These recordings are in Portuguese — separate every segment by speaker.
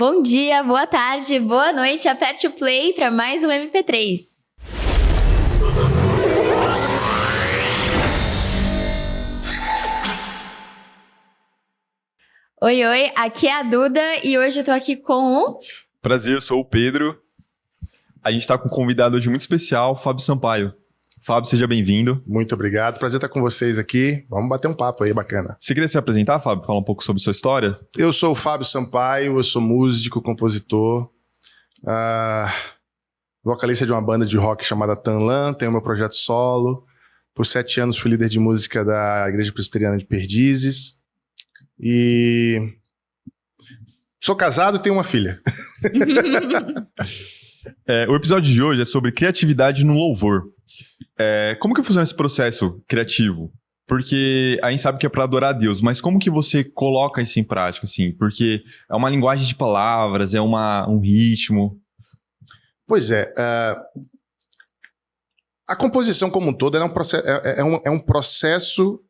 Speaker 1: Bom dia, boa tarde, boa noite. Aperte o play para mais um MP3. Oi, oi, aqui é a Duda e hoje eu tô aqui com o...
Speaker 2: Prazer, eu sou o Pedro. A gente tá com um convidado hoje muito especial, Fábio Sampaio. Fábio, seja bem-vindo.
Speaker 3: Muito obrigado, prazer estar com vocês aqui. Vamos bater um papo aí bacana.
Speaker 2: Você queria se apresentar, Fábio? Falar um pouco sobre sua história?
Speaker 3: Eu sou o Fábio Sampaio, eu sou músico, compositor, vocalista de uma banda de rock chamada Tanlan, tenho meu projeto solo. Por 7 anos fui líder de música da Igreja Presbiteriana de Perdizes. E sou casado e tenho uma filha.
Speaker 2: O episódio de hoje é sobre criatividade no louvor. Como que funciona esse processo criativo? Porque a gente sabe que é para adorar a Deus, mas como que você coloca isso em prática, assim? Porque é uma linguagem de palavras, é um ritmo.
Speaker 3: Pois é. A composição como um todo é um processo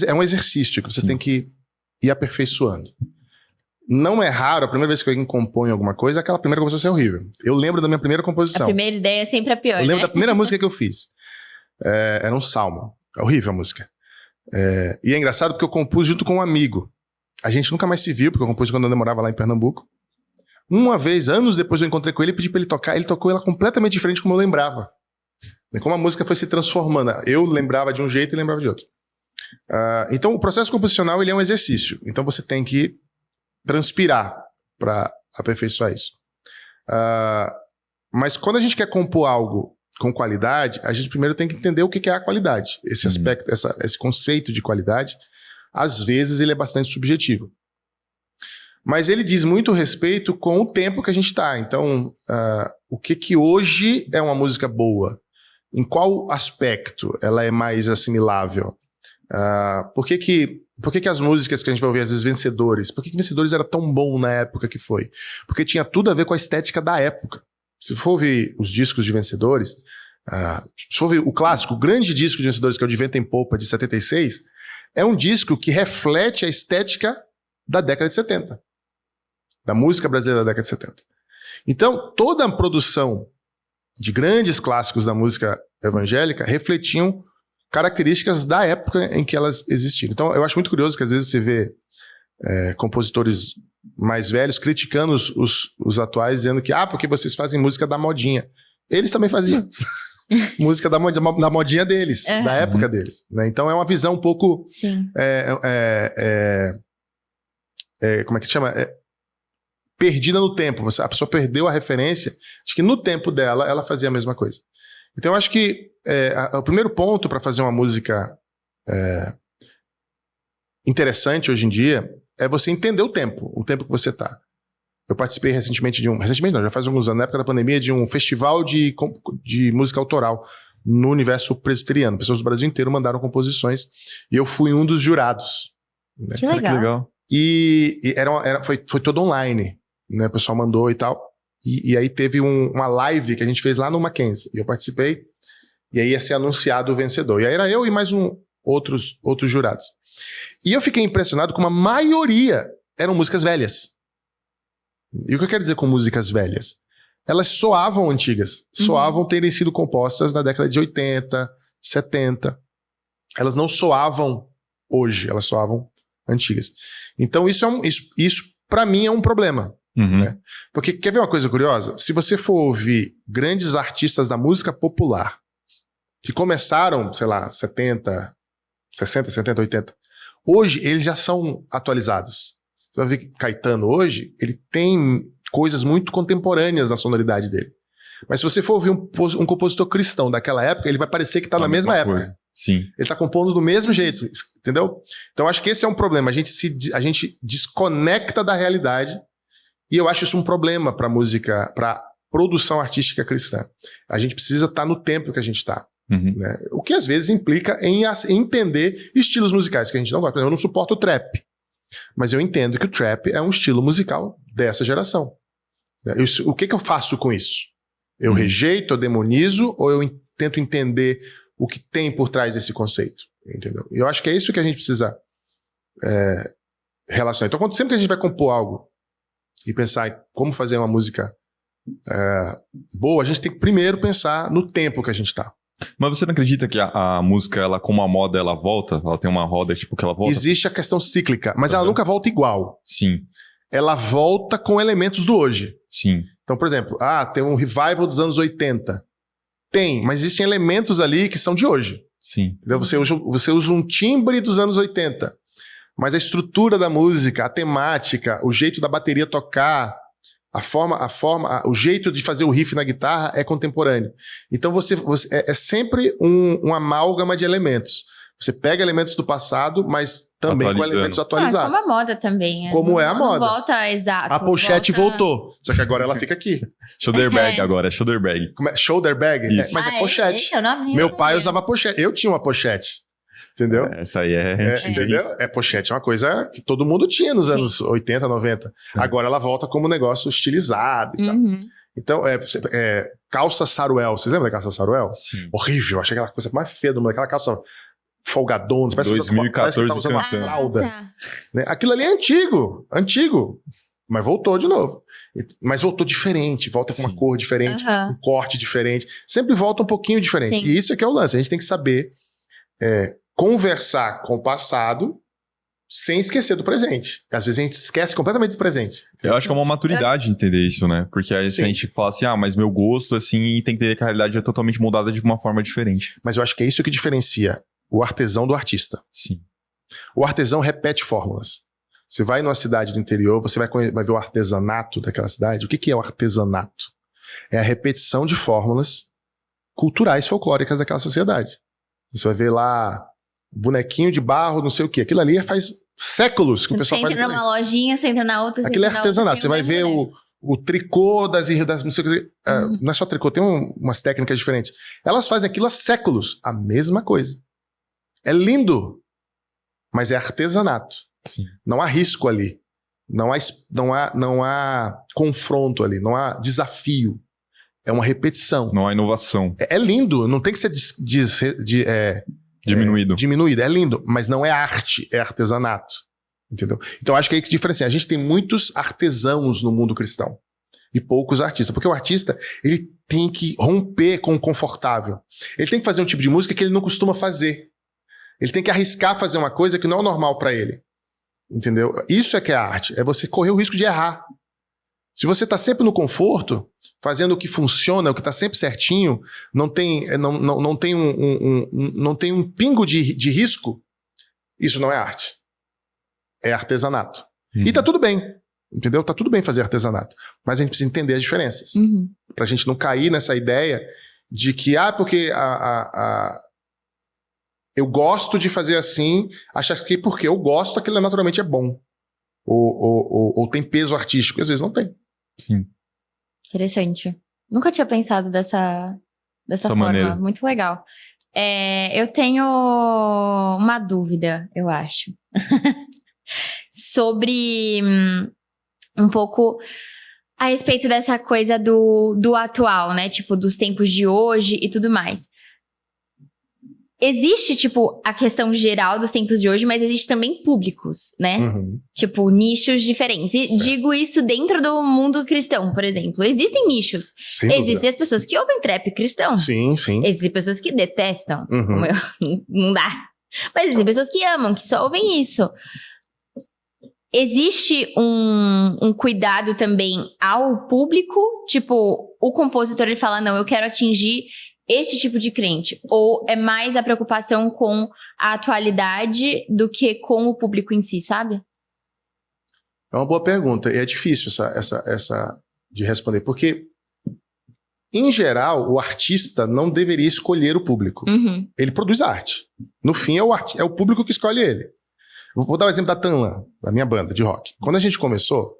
Speaker 3: é um exercício que você tem que ir aperfeiçoando. Não é raro, a primeira vez que alguém compõe alguma coisa, aquela primeira composição é horrível. Eu lembro da minha primeira composição.
Speaker 1: A primeira ideia é sempre a pior,
Speaker 3: Eu lembro
Speaker 1: né?
Speaker 3: da primeira música que eu fiz. Era um salmo. É horrível a música. E é engraçado porque eu compus junto com um amigo. A gente nunca mais se viu, porque eu compus quando eu morava lá em Pernambuco. Uma vez, anos depois, eu encontrei com ele e pedi pra ele tocar. Ele tocou ela completamente diferente como eu lembrava. Como a música foi se transformando. Eu lembrava de um jeito e lembrava de outro. Então, o processo composicional ele é um exercício. Então, você tem que transpirar para aperfeiçoar isso. Mas quando a gente quer compor algo com qualidade, a gente primeiro tem que entender o que é a qualidade. Esse aspecto, esse conceito de qualidade, às vezes ele é bastante subjetivo. Mas ele diz muito respeito com o tempo que a gente está. Então, o que hoje é uma música boa? Em qual aspecto ela é mais assimilável? Por que as músicas que a gente vai ouvir, às vezes, Vencedores? Por que Vencedores era tão bom na época que foi? Porque tinha tudo a ver com a estética da época. Se for ouvir os discos de Vencedores, se for ouvir o clássico, o grande disco de Vencedores, que é o De Vento em Popa, de 76, é um disco que reflete a estética da década de 70. Da música brasileira da década de 70. Então, toda a produção de grandes clássicos da música evangélica refletiam características da época em que elas existiram. Então, eu acho muito curioso que às vezes você vê compositores mais velhos criticando os atuais, dizendo que, porque vocês fazem música da modinha. Eles também faziam música da modinha deles, da época deles. Né? Então, é uma visão um pouco... como é que chama? Perdida no tempo. A pessoa perdeu a referência de que no tempo dela, ela fazia a mesma coisa. Então, eu acho que o primeiro ponto para fazer uma música interessante hoje em dia é você entender o tempo que você está. Eu participei recentemente recentemente não, já faz alguns anos, na época da pandemia, de um festival de música autoral no universo presbiteriano. Pessoas do Brasil inteiro mandaram composições e eu fui um dos jurados. Né?
Speaker 1: Que legal.
Speaker 2: Que legal.
Speaker 3: E foi todo online, né? O pessoal mandou e tal. E aí teve uma live que a gente fez lá no Mackenzie. E eu participei. E aí ia ser anunciado o vencedor. E aí era eu e mais outros jurados. E eu fiquei impressionado com a maioria eram músicas velhas. E o que eu quero dizer com músicas velhas? Elas soavam antigas. Soavam terem sido compostas na década de 80, 70. Elas não soavam hoje. Elas soavam antigas. Então isso para mim é um problema. Né? Porque quer ver uma coisa curiosa? Se você for ouvir grandes artistas da música popular que começaram, sei lá, 60, 70, 80, hoje eles já são atualizados. Você vai ver que Caetano hoje, ele tem coisas muito contemporâneas na sonoridade dele. Mas se você for ouvir um compositor cristão daquela época, ele vai parecer que está na mesma época.
Speaker 2: Coisa. Sim.
Speaker 3: Ele está compondo do mesmo jeito, entendeu? Então acho que esse é um problema. A gente desconecta da realidade. E eu acho isso um problema para música, para produção artística cristã. A gente precisa estar no tempo que a gente está. Né? O que às vezes implica em entender estilos musicais que a gente não gosta. Eu não suporto o trap, mas eu entendo que o trap é um estilo musical dessa geração. O que eu faço com isso? Eu rejeito, eu demonizo, ou eu tento entender o que tem por trás desse conceito? Entendeu? E eu acho que é isso que a gente precisa relacionar. Então, sempre que a gente vai compor algo e pensar em como fazer uma música boa, a gente tem que primeiro pensar no tempo que a gente tá.
Speaker 2: Mas você não acredita que a música, ela, como a moda, ela volta? Ela tem uma roda, tipo, que ela volta?
Speaker 3: Existe a questão cíclica, mas ela nunca volta igual.
Speaker 2: Sim,
Speaker 3: Ela volta com elementos do hoje.
Speaker 2: sim.
Speaker 3: Então, por exemplo, tem um revival dos anos 80. Tem, mas existem elementos ali que são de hoje.
Speaker 2: Sim.
Speaker 3: Entendeu? Você usa um timbre dos anos 80. Mas a estrutura da música, a temática, o jeito da bateria tocar, o jeito de fazer o riff na guitarra é contemporâneo. Então é sempre uma amálgama de elementos. Você pega elementos do passado, mas também com elementos atualizados.
Speaker 1: Como a moda também.
Speaker 3: Como é a moda.
Speaker 1: Não volta exato.
Speaker 3: A pochete voltou, só que agora ela fica aqui.
Speaker 2: Shoulder bag agora, é shoulder bag.
Speaker 3: Shoulder bag? Mas é pochete.
Speaker 1: Esse é o nome?
Speaker 3: Meu pai usava pochete. Eu tinha uma pochete. Entendeu?
Speaker 2: Essa aí é antiga.
Speaker 3: Entendeu? Pochete é uma coisa que todo mundo tinha nos anos 80, 90. Agora ela volta como um negócio estilizado e tal. Então, calça saruel. Vocês lembram da calça saruel?
Speaker 2: Sim.
Speaker 3: Horrível. Achei aquela coisa mais feia do mundo. Aquela calça folgadona. Parece
Speaker 2: 2014
Speaker 3: que tá usando uma
Speaker 2: cantando.
Speaker 3: fralda.
Speaker 1: Tá.
Speaker 3: Né? Aquilo ali é antigo. Mas voltou de novo. Mas voltou diferente. Volta com uma cor diferente, um corte diferente. Sempre volta um pouquinho diferente.
Speaker 1: Sim.
Speaker 3: E isso é que é o lance. A gente tem que saber conversar com o passado sem esquecer do presente. Às vezes a gente esquece completamente do presente.
Speaker 2: Eu acho que é uma maturidade entender isso, né? Porque aí se a gente fala assim, mas meu gosto, assim, tem que entender que a realidade é totalmente moldada de uma forma diferente.
Speaker 3: Mas eu acho que é isso que diferencia o artesão do artista.
Speaker 2: Sim.
Speaker 3: O artesão repete fórmulas. Você vai numa cidade do interior, você vai ver o artesanato daquela cidade. O que é o artesanato? É a repetição de fórmulas culturais folclóricas daquela sociedade. Você vai ver lá bonequinho de barro, não sei o quê. Aquilo ali faz séculos que o pessoal faz.
Speaker 1: Você entra numa lojinha, você entra na outra.
Speaker 3: Aquilo é artesanato. Você vai ver o tricô das não sei o que. Não é só tricô, tem umas técnicas diferentes. Elas fazem aquilo há séculos. A mesma coisa. É lindo, mas é artesanato.
Speaker 2: Sim.
Speaker 3: Não há risco ali. Não há confronto ali. Não há desafio. É uma repetição.
Speaker 2: Não há inovação.
Speaker 3: É lindo. Não tem que ser diminuído. É lindo, mas não é arte, é artesanato. Entendeu? Então acho que é aí que se diferencia. A gente tem muitos artesãos no mundo cristão e poucos artistas. Porque o artista, ele tem que romper com o confortável. Ele tem que fazer um tipo de música que ele não costuma fazer. Ele tem que arriscar fazer uma coisa que não é normal pra ele. Entendeu? Isso é que é arte. É você correr o risco de errar. Se você tá sempre no conforto, fazendo o que funciona, o que tá sempre certinho, não tem um pingo de risco, isso não é arte. É artesanato. E tá tudo bem. Entendeu? Tá tudo bem fazer artesanato. Mas a gente precisa entender as diferenças. Pra gente não cair nessa ideia de que, porque eu gosto de fazer assim, achar que porque eu gosto, aquilo naturalmente é bom. Ou tem peso artístico. Às vezes não tem.
Speaker 2: Sim.
Speaker 1: Interessante. Nunca tinha pensado dessa forma.
Speaker 2: Maneira.
Speaker 1: Muito legal. Eu tenho uma dúvida, eu acho. Sobre um pouco a respeito dessa coisa do atual, né? Tipo, dos tempos de hoje e tudo mais. Existe, tipo, a questão geral dos tempos de hoje, mas existe também públicos, né? Tipo, nichos diferentes. E digo isso dentro do mundo cristão, por exemplo. Existem nichos. Existem as pessoas que ouvem trap cristão.
Speaker 3: Sim, sim.
Speaker 1: Existem pessoas que detestam. Como eu, não dá. Mas existem pessoas que amam, que só ouvem isso. Existe um cuidado também ao público? Tipo, o compositor, ele fala, não, eu quero atingir esse tipo de crente? Ou é mais a preocupação com a atualidade do que com o público em si, sabe?
Speaker 3: É uma boa pergunta. E é difícil essa de responder. Porque, em geral, o artista não deveria escolher o público. Ele produz arte. No fim, é o público que escolhe ele. Vou dar o exemplo da Tanlan, da minha banda de rock. Quando a gente começou,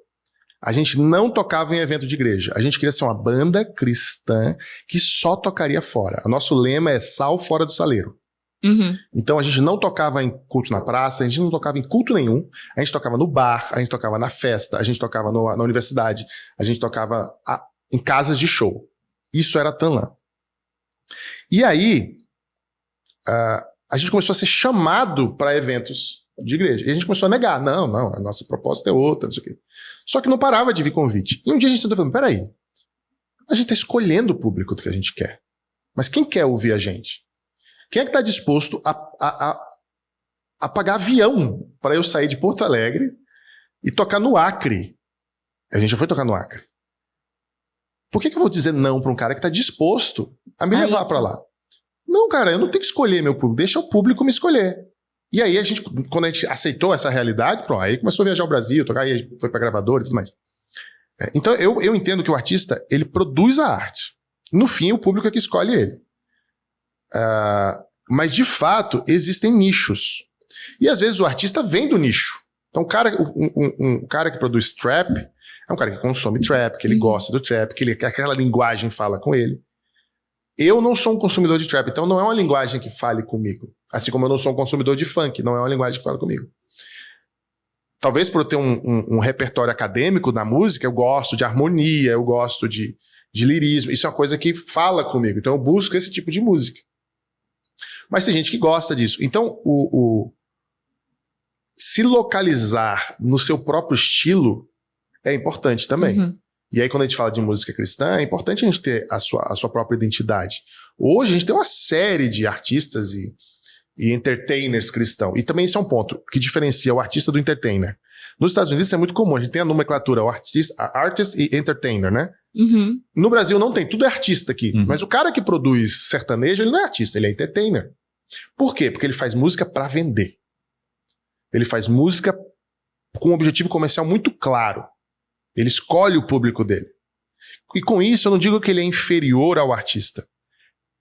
Speaker 3: a gente não tocava em evento de igreja. A gente queria ser uma banda cristã que só tocaria fora. O nosso lema é sal fora do saleiro. Então a gente não tocava em culto na praça, a gente não tocava em culto nenhum. A gente tocava no bar, a gente tocava na festa, a gente tocava na universidade, a gente tocava em casas de show. Isso era Tanlan. E aí, a gente começou a ser chamado para eventos de igreja. E a gente começou a negar. Não, a nossa proposta é outra, não sei o quê. Só que não parava de vir convite. E um dia a gente sentou falando, peraí, a gente está escolhendo o público que a gente quer. Mas quem quer ouvir a gente? Quem é que está disposto a pagar avião para eu sair de Porto Alegre e tocar no Acre? A gente já foi tocar no Acre. Por que eu vou dizer não para um cara que está disposto a me levar para lá? Não, cara, eu não tenho que escolher meu público. Deixa o público me escolher. E aí, quando a gente aceitou essa realidade, pronto, aí começou a viajar ao Brasil, tocar, aí foi para gravadora e tudo mais. Então, eu entendo que o artista, ele produz a arte. No fim, o público é que escolhe ele. Mas, de fato, existem nichos. E, às vezes, o artista vem do nicho. Então, um cara que produz trap é um cara que consome trap, que ele gosta do trap, que aquela linguagem fala com ele. Eu não sou um consumidor de trap, então não é uma linguagem que fale comigo. Assim como eu não sou um consumidor de funk, não é uma linguagem que fala comigo. Talvez por eu ter um repertório acadêmico na música, eu gosto de harmonia, eu gosto de lirismo. Isso é uma coisa que fala comigo. Então eu busco esse tipo de música. Mas tem gente que gosta disso. Então, se localizar no seu próprio estilo é importante também. Uhum. E aí, quando a gente fala de música cristã, é importante a gente ter a sua própria identidade. Hoje, a gente tem uma série de artistas e entertainers cristãos. E também isso é um ponto que diferencia o artista do entertainer. Nos Estados Unidos, isso é muito comum. A gente tem a nomenclatura, o artist e entertainer, né? Uhum. No Brasil, não tem. Tudo é artista aqui. Uhum. Mas o cara que produz sertanejo, ele não é artista, ele é entertainer. Por quê? Porque ele faz música para vender. Ele faz música com um objetivo comercial muito claro. Ele escolhe o público dele. E com isso, eu não digo que ele é inferior ao artista.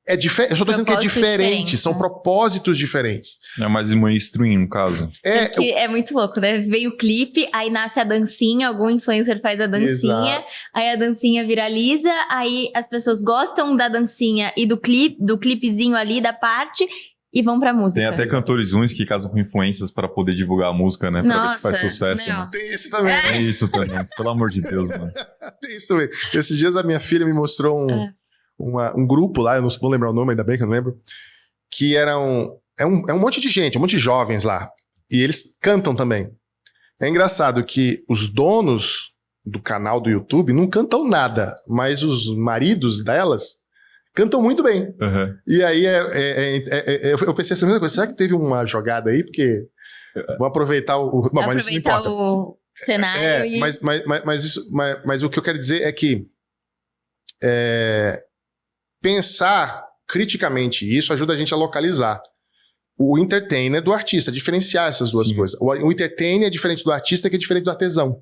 Speaker 3: Eu só estou dizendo que é diferente. São propósitos diferentes.
Speaker 2: É mais mainstream, no caso.
Speaker 1: É muito louco, né? Veio o clipe, aí nasce a dancinha, algum influencer faz a dancinha, exato. Aí a dancinha viraliza, aí as pessoas gostam da dancinha e do clipezinho ali, da parte, e vão pra música.
Speaker 2: Tem até cantores ruins que casam com influências para poder divulgar a música, né? Pra ver se faz sucesso. Né?
Speaker 3: Tem isso também.
Speaker 2: É isso também, pelo amor de Deus, mano.
Speaker 3: Tem isso também. Esses dias a minha filha me mostrou um grupo lá, eu não vou lembrar o nome, ainda bem que eu não lembro, que é um monte de gente, um monte de jovens lá. E eles cantam também. É engraçado que os donos do canal do YouTube não cantam nada, mas os maridos delas cantam muito bem. Uhum. E aí eu pensei essa mesma coisa. Será que teve uma jogada aí? Porque vou aproveitar mas isso não importa.
Speaker 1: O cenário.
Speaker 3: Mas o que eu quero dizer é que pensar criticamente isso ajuda a gente a localizar o entertainer do artista, diferenciar essas duas coisas. O entertainer é diferente do artista, que é diferente do artesão.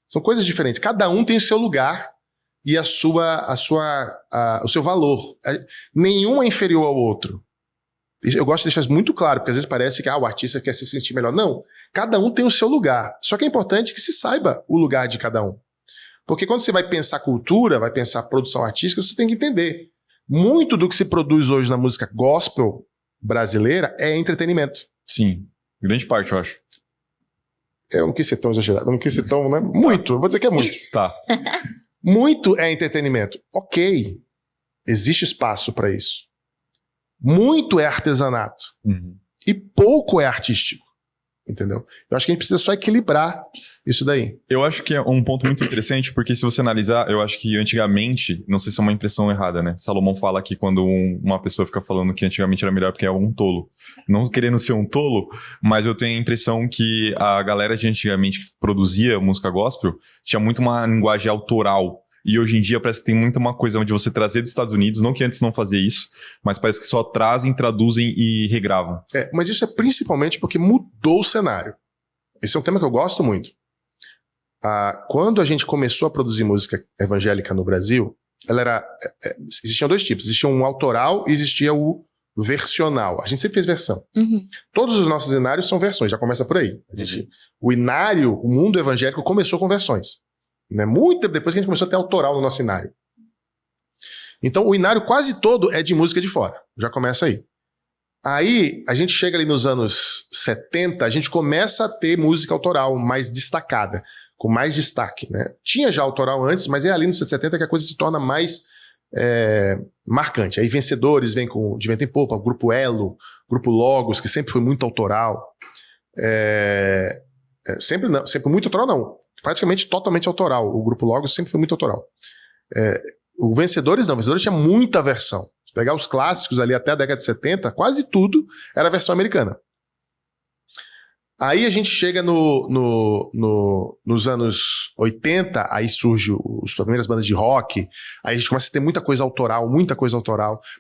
Speaker 3: São coisas diferentes. Cada um tem o seu lugar e o seu valor. Nenhum é inferior ao outro. Eu gosto de deixar isso muito claro, porque às vezes parece que o artista quer se sentir melhor. Não, cada um tem o seu lugar. Só que é importante que se saiba o lugar de cada um. Porque quando você vai pensar cultura, vai pensar produção artística, você tem que entender. Muito do que se produz hoje na música gospel brasileira é entretenimento.
Speaker 2: Sim, grande parte, eu acho.
Speaker 3: Eu não quis ser tão exagerado, não quis ser tão, né? Muito, eu vou dizer que é muito.
Speaker 2: Tá.
Speaker 3: Muito é entretenimento. Ok, existe espaço para isso. Muito é artesanato. Uhum. E pouco é artístico. Entendeu? Eu acho que a gente precisa só equilibrar isso daí.
Speaker 2: Eu acho que é um ponto muito interessante, porque se você analisar, eu acho que antigamente, não sei se é uma impressão errada, né? Salomão fala que quando uma pessoa fica falando que antigamente era melhor porque é um tolo. Não querendo ser um tolo, mas eu tenho a impressão que a galera de antigamente que produzia música gospel tinha muito uma linguagem autoral. E hoje em dia parece que tem muita uma coisa de você trazer dos Estados Unidos, não que antes não fazia isso, mas parece que só trazem, traduzem e regravam.
Speaker 3: Mas isso é principalmente porque mudou o cenário. Esse é um tema que eu gosto muito. Quando a gente começou a produzir música evangélica no Brasil, existiam dois tipos. Existia um autoral e existia o versional. A gente sempre fez versão. Uhum. Todos os nossos inários são versões, já começa por aí. O inário, o mundo evangélico começou com versões. Né? Muito tempo depois que a gente começou a ter autoral no nosso inário. Então o inário quase todo é de música de fora. Já começa aí. Aí a gente chega ali nos anos 70, a gente começa a ter música autoral mais destacada, com mais destaque. Né? Tinha já autoral antes, mas é ali nos 70 que a coisa se torna mais marcante. Aí Vencedores vem com De Vento em Popa, o Grupo Elo, o Grupo Logos, que sempre foi muito autoral. Sempre muito autoral, não. Praticamente totalmente autoral. O Grupo Logos sempre foi muito autoral. O Vencedores não. O Vencedores tinha muita versão. Se pegar os clássicos ali até a década de 70, quase tudo era versão americana. Aí a gente chega nos anos 80, aí surge as primeiras bandas de rock, aí a gente começa a ter muita coisa autoral,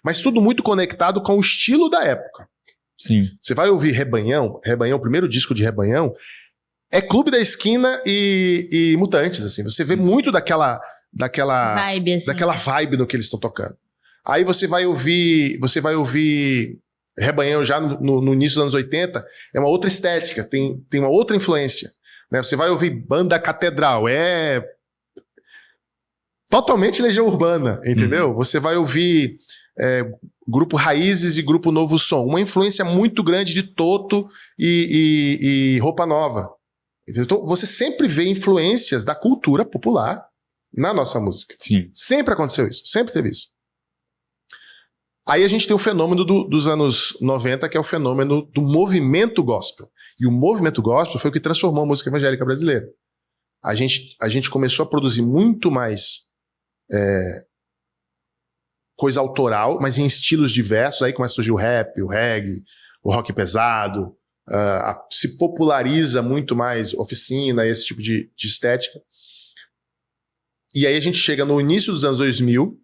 Speaker 3: mas tudo muito conectado com o estilo da época.
Speaker 2: Sim.
Speaker 3: Você vai ouvir Rebanhão, o primeiro disco de Rebanhão, é Clube da Esquina e Mutantes, assim. Você vê muito daquela
Speaker 1: Vibe, assim.
Speaker 3: daquela vibe no que eles estão tocando. Aí você vai ouvir Rebanhão já no início dos anos 80, é uma outra estética, tem uma outra influência. Né? Você vai ouvir Banda Catedral, é totalmente Legião Urbana, entendeu? Você vai ouvir Grupo Raízes e Grupo Novo Som, uma influência muito grande de Toto e Roupa Nova. Entendeu? Então você sempre vê influências da cultura popular na nossa música.
Speaker 2: Sim.
Speaker 3: Sempre aconteceu isso, sempre teve isso. Aí a gente tem o fenômeno dos anos 90, que é o fenômeno do movimento gospel. E o movimento gospel foi o que transformou a música evangélica brasileira. A gente começou a produzir muito mais coisa autoral, mas em estilos diversos. Aí começa a surgir o rap, o reggae, o rock pesado. Se populariza muito mais oficina, esse tipo de estética. E aí a gente chega no início dos anos 2000,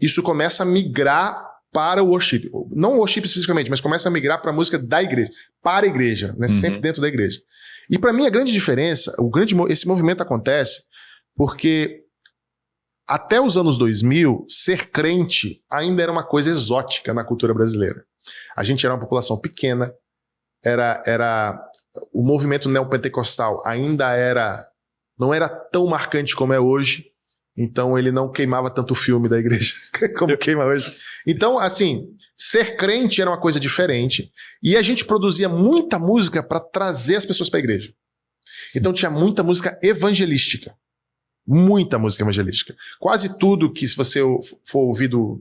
Speaker 3: isso começa a migrar para o worship. Não o worship especificamente, mas começa a migrar para a música da igreja, para a igreja, né? Sempre dentro da igreja. E para mim a grande diferença, esse movimento acontece porque até os anos 2000, ser crente ainda era uma coisa exótica na cultura brasileira. A gente era uma população pequena, o movimento neopentecostal ainda não era tão marcante como é hoje. Então ele não queimava tanto o filme da igreja como queima hoje. Então, assim, ser crente era uma coisa diferente. E a gente produzia muita música para trazer as pessoas para a igreja. Sim. Então tinha muita música evangelística. Muita música evangelística. Quase tudo que, se você for ouvir dos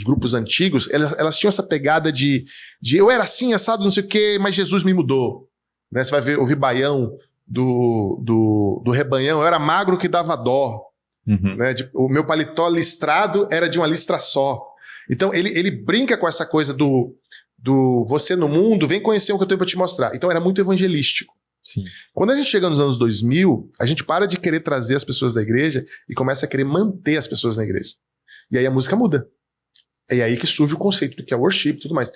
Speaker 3: grupos antigos, elas tinham essa pegada de eu era assim, assado, não sei o quê, mas Jesus me mudou. Né? Você vai ouvir Baião do Rebanhão, eu era magro que dava dó. Né? O meu paletó listrado era de uma listra só. Então ele brinca com essa coisa do você no mundo, vem conhecer o que eu tenho para te mostrar. Então era muito evangelístico.
Speaker 2: Sim.
Speaker 3: Quando a gente chega nos anos 2000, a gente para de querer trazer as pessoas da igreja e começa a querer manter as pessoas na igreja. E aí a música muda. É aí que surge o conceito do que é worship e tudo mais.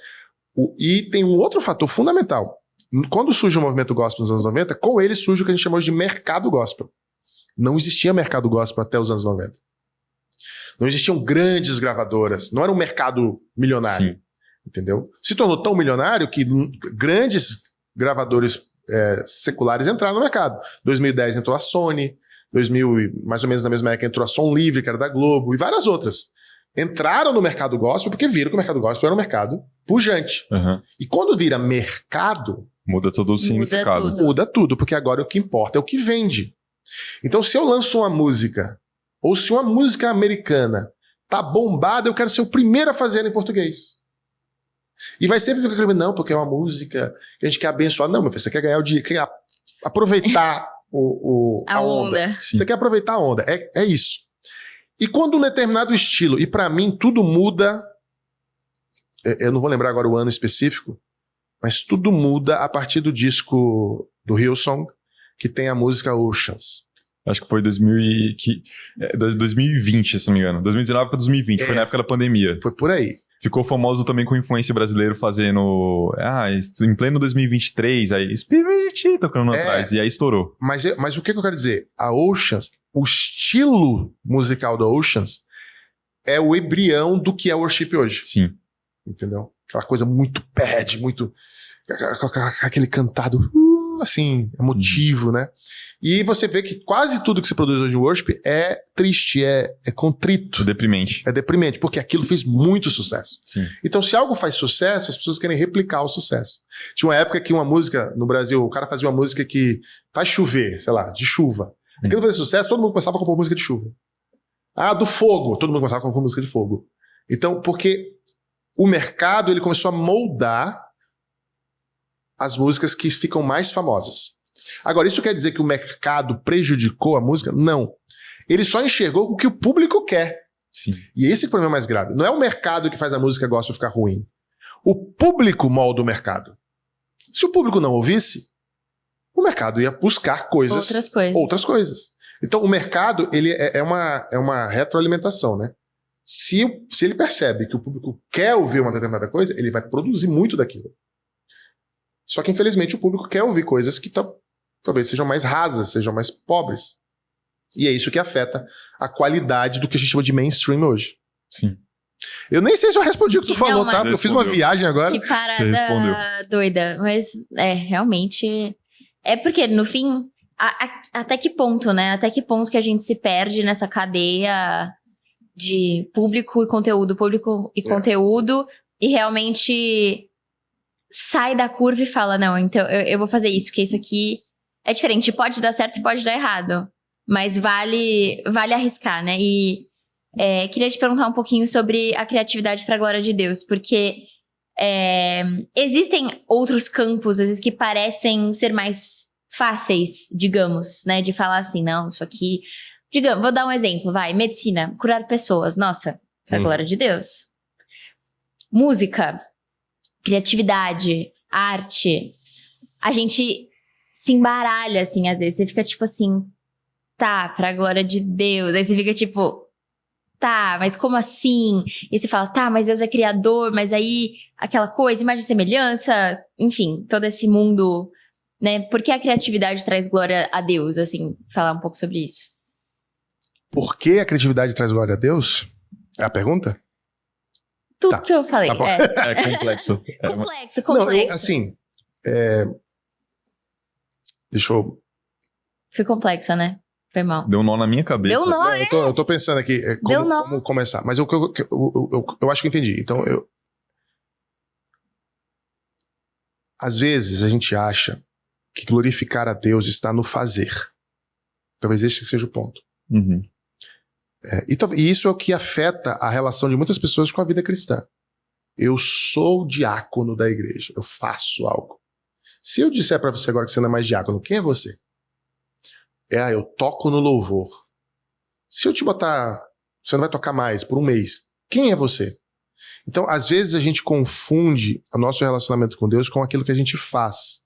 Speaker 3: E tem um outro fator fundamental. Quando surge o movimento gospel nos anos 90, com ele surge o que a gente chamou de mercado gospel. Não existia mercado gospel até os anos 90. Não existiam grandes gravadoras, não era um mercado milionário. Sim. Entendeu? Se tornou tão milionário que grandes gravadores seculares entraram no mercado. 2010 entrou a Sony, 2000, mais ou menos na mesma época, entrou a Som Livre, que era da Globo, e várias outras. Entraram no mercado gospel porque viram que o mercado gospel era um mercado pujante. E quando vira mercado,
Speaker 2: muda todo o significado.
Speaker 3: Muda tudo, porque agora o que importa é o que vende. Então, se eu lanço uma música, ou se uma música americana tá bombada, eu quero ser o primeiro a fazer ela em português. E vai sempre ficar aquele, não, porque é uma música que a gente quer abençoar. Não, meu filho, você quer ganhar o dia, quer aproveitar a onda. Você quer aproveitar a onda. É isso. E quando um determinado estilo, e pra mim tudo muda, eu não vou lembrar agora o ano específico, mas tudo muda a partir do disco do Hillsong, que tem a música Oceans.
Speaker 2: Acho que foi 2020, se não me engano. 2019 para 2020, foi na época da pandemia.
Speaker 3: Foi por aí.
Speaker 2: Ficou famoso também com o influencer brasileiro fazendo... em pleno 2023, aí Spirit tocando atrás, e aí estourou.
Speaker 3: Mas o que eu quero dizer? A Oceans, o estilo musical da Oceans é o embrião do que é worship hoje.
Speaker 2: Sim.
Speaker 3: Entendeu? Aquela coisa muito pad, muito... aquele cantado, assim, emotivo, né? E você vê que quase tudo que se produz hoje em worship é triste, é contrito.
Speaker 2: Deprimente.
Speaker 3: É deprimente, porque aquilo fez muito sucesso.
Speaker 2: Sim.
Speaker 3: Então, se algo faz sucesso, as pessoas querem replicar o sucesso. Tinha uma época que uma música, no Brasil, o cara fazia uma música que faz chover, sei lá, de chuva. Aquilo fazia sucesso, todo mundo começava a compor música de chuva. Do fogo, todo mundo começava a compor música de fogo. Então, porque o mercado, ele começou a moldar as músicas que ficam mais famosas. Agora, isso quer dizer que o mercado prejudicou a música? Não. Ele só enxergou o que o público quer.
Speaker 2: Sim.
Speaker 3: E esse é o problema mais grave. Não é o mercado que faz a música gospel ficar ruim. O público molda o mercado. Se o público não ouvisse, o mercado ia buscar outras coisas. Então, o mercado ele é uma retroalimentação, né? Se ele percebe que o público quer ouvir uma determinada coisa, ele vai produzir muito daquilo. Só que, infelizmente, o público quer ouvir coisas que talvez sejam mais rasas, sejam mais pobres. E é isso que afeta a qualidade do que a gente chama de mainstream hoje.
Speaker 2: Sim.
Speaker 3: Eu nem sei se eu respondi o que tu falou, tá? Porque eu fiz uma viagem agora.
Speaker 1: Que parada doida. Mas, realmente... É porque, no fim, até que ponto, né? Até que ponto que a gente se perde nessa cadeia de público e conteúdo, e realmente sai da curva e fala, não, então eu vou fazer isso, porque isso aqui é diferente. Pode dar certo e pode dar errado. Mas vale arriscar, né? E queria te perguntar um pouquinho sobre a criatividade para a glória de Deus, porque existem outros campos, às vezes, que parecem ser mais fáceis, digamos, né? De falar assim, não, isso aqui... Digamos, vou dar um exemplo, medicina, curar pessoas, nossa, para a glória de Deus. Música, criatividade, arte, a gente se embaralha, assim, às vezes, você fica tipo assim, tá, pra glória de Deus, aí você fica tipo, tá, mas como assim? E você fala, tá, mas Deus é criador, mas aí aquela coisa, imagem e semelhança, enfim, todo esse mundo, né? Por que a criatividade traz glória a Deus, assim, falar um pouco sobre isso.
Speaker 3: Por que a criatividade traz glória a Deus? É a pergunta?
Speaker 1: Tudo que eu falei.
Speaker 2: Tá bom. É complexo.
Speaker 1: Complexo.
Speaker 3: Não, assim... Deixa eu...
Speaker 1: Foi complexa, né? Foi mal.
Speaker 2: Deu um nó na minha cabeça.
Speaker 1: Deu nó,
Speaker 3: eu tô pensando aqui como começar. Mas eu acho que eu entendi. Então, às vezes a gente acha que glorificar a Deus está no fazer. Talvez esse seja o ponto.
Speaker 2: Uhum.
Speaker 3: E isso é o que afeta a relação de muitas pessoas com a vida cristã. Eu sou diácono da igreja, eu faço algo. Se eu disser para você agora que você não é mais diácono, quem é você? Eu toco no louvor. Se eu te botar, você não vai tocar mais por um mês, quem é você? Então, às vezes a gente confunde o nosso relacionamento com Deus com aquilo que a gente faz.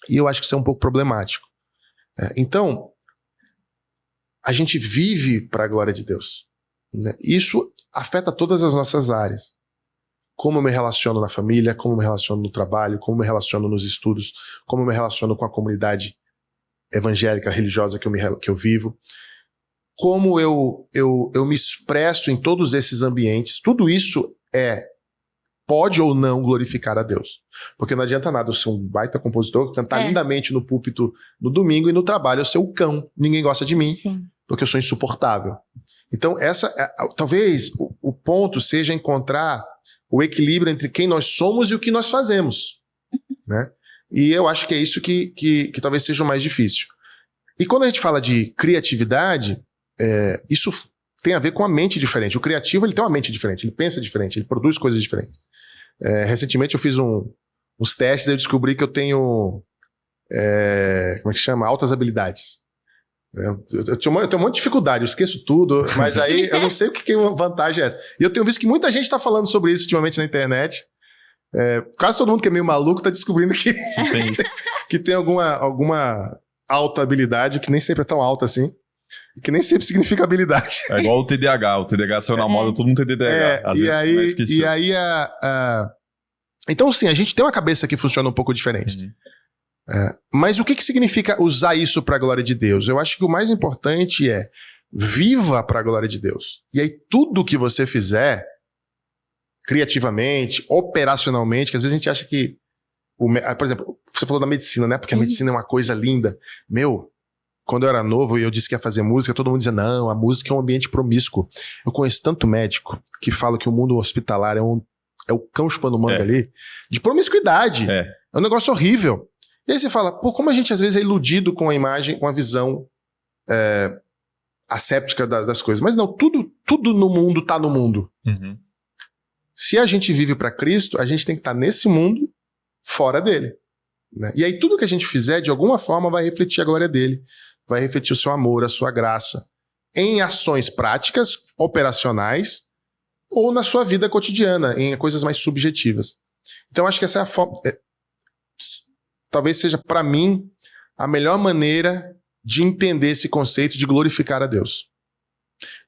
Speaker 3: E eu acho que isso é um pouco problemático. Então, a gente vive para a glória de Deus, né? Isso afeta todas as nossas áreas. Como eu me relaciono na família, como eu me relaciono no trabalho, como eu me relaciono nos estudos, como eu me relaciono com a comunidade evangélica, religiosa que eu vivo, como eu me expresso em todos esses ambientes. Tudo isso pode ou não glorificar a Deus. Porque não adianta nada eu ser um baita compositor, cantar lindamente no púlpito no domingo e no trabalho eu ser o cão. Ninguém gosta de mim. Sim. Porque eu sou insuportável. Então, talvez o ponto seja encontrar o equilíbrio entre quem nós somos e o que nós fazemos, né? E eu acho que é isso que talvez seja o mais difícil. E quando a gente fala de criatividade, isso tem a ver com a mente diferente. O criativo, ele tem uma mente diferente, ele pensa diferente, ele produz coisas diferentes. Recentemente eu fiz uns testes e eu descobri que eu tenho, como é que chama? Altas habilidades. Eu tenho um monte de dificuldade, eu esqueço tudo, mas aí eu não sei o que vantagem é essa. E eu tenho visto que muita gente está falando sobre isso ultimamente na internet. Quase todo mundo que é meio maluco está descobrindo que tem alguma alta habilidade, que nem sempre é tão alta assim, e que nem sempre significa habilidade. É
Speaker 2: igual o TDAH. O TDAH saiu na moda, todo mundo tem TDAH.
Speaker 3: Então, sim, a gente tem uma cabeça que funciona um pouco diferente. Uhum. Mas o que significa usar isso para a glória de Deus? Eu acho que o mais importante é viva para a glória de Deus. E aí tudo que você fizer, criativamente, operacionalmente, que às vezes a gente acha que... Por exemplo, você falou da medicina, né? Porque a medicina é uma coisa linda. Quando eu era novo e eu disse que ia fazer música, todo mundo dizia, não, a música é um ambiente promíscuo. Eu conheço tanto médico que fala que o mundo hospitalar é o cão chupando manga ali, de promiscuidade. É um negócio horrível. E aí você fala, como a gente às vezes é iludido com a imagem, com a visão asséptica das coisas. Mas não, tudo no mundo tá no mundo. Uhum. Se a gente vive para Cristo, a gente tem que estar nesse mundo, fora dele. né? E aí tudo que a gente fizer, de alguma forma, vai refletir a glória dele, vai refletir o seu amor, a sua graça, em ações práticas, operacionais, ou na sua vida cotidiana, em coisas mais subjetivas. Então, acho que essa é a forma... talvez seja, para mim, a melhor maneira de entender esse conceito de glorificar a Deus.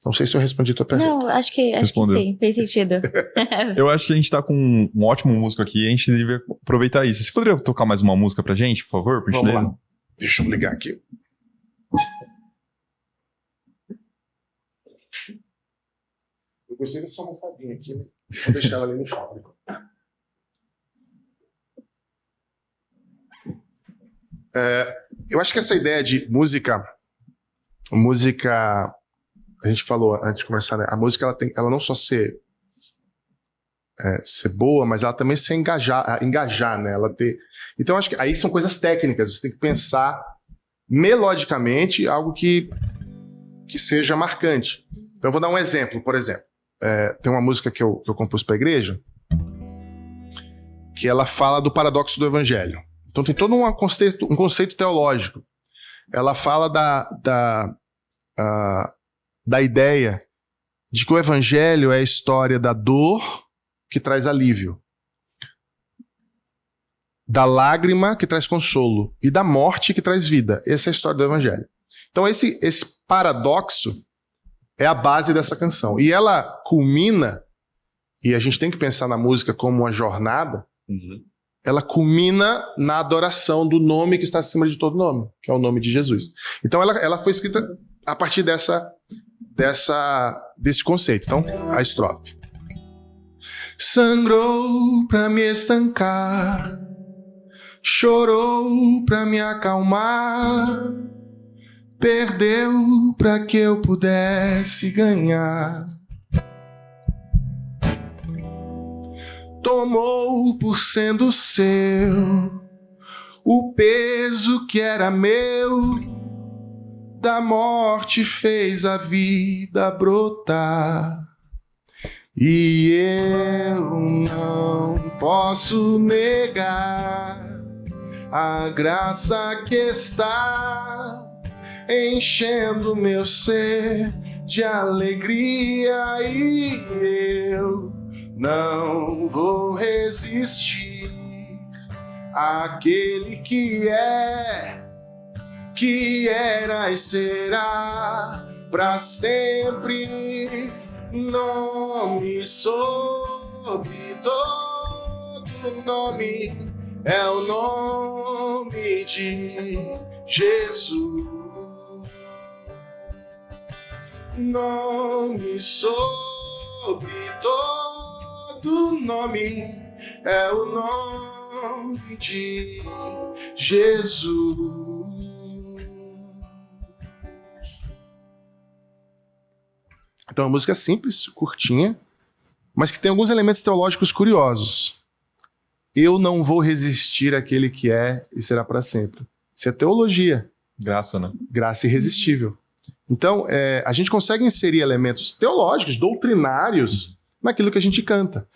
Speaker 3: Não sei se eu respondi a tua pergunta.
Speaker 1: Não, acho que sim, fez sentido.
Speaker 2: Eu acho que a gente tá com um ótimo músico aqui e a gente devia aproveitar isso. Você poderia tocar mais uma música pra gente, por favor? Por
Speaker 3: Vamos
Speaker 2: gentileza?
Speaker 3: lá. Deixa eu ligar aqui. Eu gostei dessa almofadinha aqui, né? Vou deixar ela ali no chão. Eu acho que essa ideia de música, a gente falou antes de começar, né? A música ela não só ser boa, mas ela também se engajar, né? Então acho que aí são coisas técnicas. Você tem que pensar melodicamente algo que seja marcante. Então eu vou dar um exemplo, por exemplo. Tem uma música que eu compus para a igreja que ela fala do paradoxo do evangelho. Então tem todo um conceito teológico. Ela fala da ideia de que o evangelho é a história da dor que traz alívio, da lágrima que traz consolo e da morte que traz vida. Essa é a história do evangelho. Então esse paradoxo é a base dessa canção. E ela culmina, e a gente tem que pensar na música como uma jornada, ela culmina na adoração do nome que está acima de todo nome, que é o nome de Jesus. Então ela foi escrita a partir desse conceito. Então, a estrofe. Sangrou pra me estancar, chorou pra me acalmar, perdeu pra que eu pudesse ganhar. Tomou por sendo seu o peso que era meu, da morte fez a vida brotar. E eu não posso negar a graça que está enchendo meu ser de alegria, e eu não vou resistir àquele que era e será pra sempre, nome sobre todo nome, é o nome de Jesus. Nome sobre todo nome, é o nome de Jesus. Então, é uma música simples, curtinha, mas que tem alguns elementos teológicos curiosos. Eu não vou resistir àquele que é e será para sempre. Isso é teologia.
Speaker 2: Graça, né?
Speaker 3: Graça irresistível. Então, a gente consegue inserir elementos teológicos, doutrinários, naquilo que a gente canta.